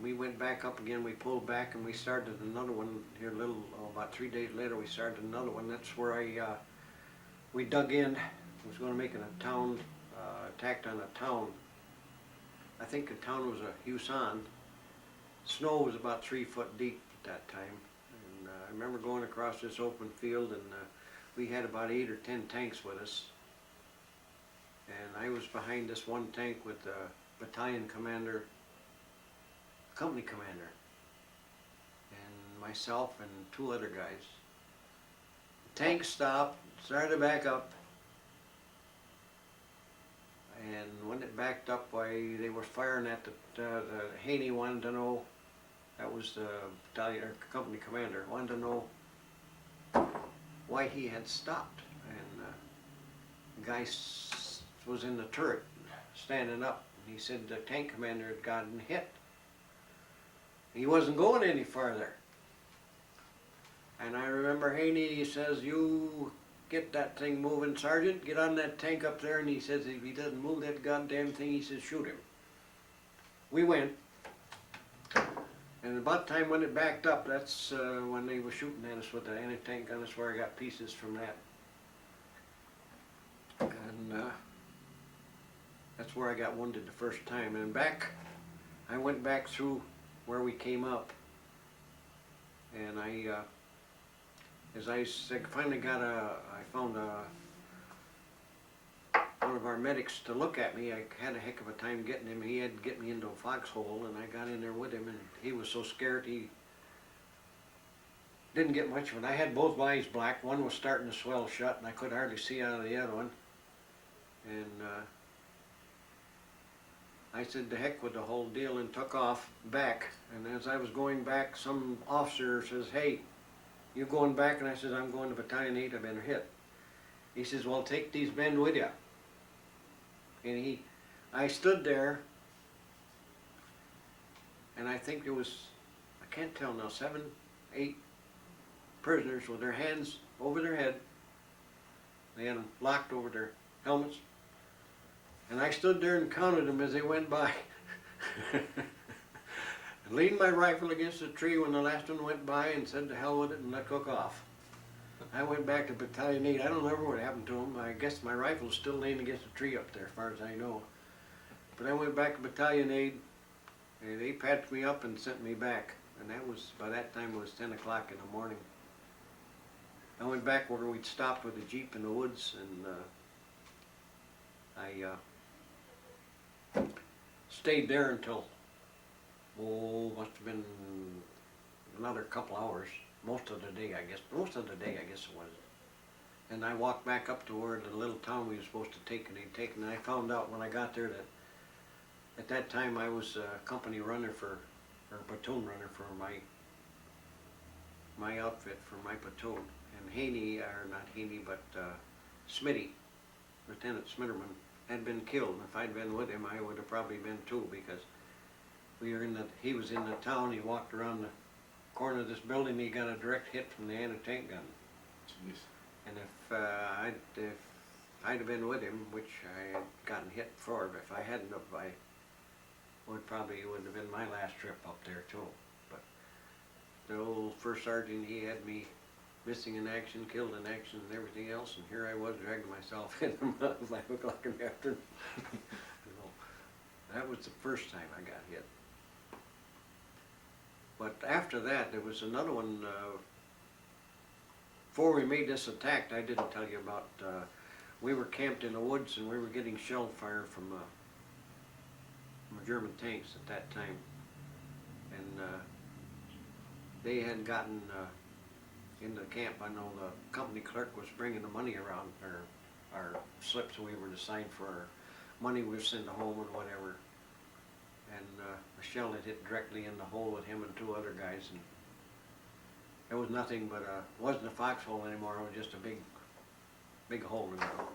we went back up again, we pulled back and we started another one here about 3 days later we started another one. That's where we dug in, was going to make a town, attacked on a town. I think the town was a Huson. Snow was about 3 foot deep at that time. And I remember going across this open field and we had about 8 or 10 tanks with us. And I was behind this one tank with the battalion commander, company commander, and myself and 2 other guys. The tank stopped, started to back up, and when it backed up, they were firing at the Haney wanted to know, that was the battalion or company commander, wanted to know why he had stopped. And the guy was in the turret, standing up. He said the tank commander had gotten hit. He wasn't going any farther. And I remember Haney, he says, "You get that thing moving, Sergeant. Get on that tank up there." And he says, "If he doesn't move that goddamn thing," he says, "shoot him." We went. And about the time when it backed up, that's when they were shooting at us with the anti-tank gun. That's where I got pieces from that. And that's where I got wounded the first time. And I went back through where we came up, and as I finally I found one of our medics to look at me. I had a heck of a time getting him. He had to get me into a foxhole, and I got in there with him, and he was so scared he didn't get much of it. I had both eyes black. One was starting to swell shut, and I could hardly see out of the other one. And I said the heck with the whole deal and took off back. And as I was going back, some officer says, "Hey, you going back?" And I said, "I'm going to Battalion 8, I've been hit." He says, "Well, take these men with you." And I stood there, and I think there was, I can't tell now, 7, 8 prisoners with their hands over their head. They had them locked over their helmets. And I stood there and counted them as they went by. And leaned my rifle against a tree when the last one went by and said to hell with it and let cook off. I went back to Battalion 8. I don't know what happened to them. I guess my rifle was still laying against a tree up there as far as I know. But I went back to Battalion 8 and they patched me up and sent me back. And that was, by that time it was 10 o'clock in the morning. I went back where we'd stopped with the Jeep in the woods, and I stayed there until, must have been another couple hours. Most of the day, I guess it was. And I walked back up to where the little town we were supposed to take, and they'd taken, and I found out when I got there that at that time I was a company runner or platoon runner for my outfit, for my platoon. And Haney, or not Haney, but Smitty, Lieutenant Smitterman, had been killed. If I'd been with him, I would have probably been too, because he was in the town. He walked around the corner of this building. He got a direct hit from the anti-tank gun. Jeez. And if I'd have been with him, which I had gotten hit before, but if I hadn't have, I would have been my last trip up there too. But the old first sergeant, he had me missing in action, killed in action, and everything else, and here I was dragging myself in the mud at 5 o'clock in the afternoon. That was the first time I got hit. But after that, there was another one. Before we made this attack, I didn't tell you about, we were camped in the woods and we were getting shell fire from German tanks at that time. And they had gotten in the camp. I know the company clerk was bringing the money around, our slips we were to sign for our money we were sent home and whatever. And a shell had hit directly in the hole with him and 2 other guys. And it was nothing but, it wasn't a foxhole anymore, it was just a big hole in the ground.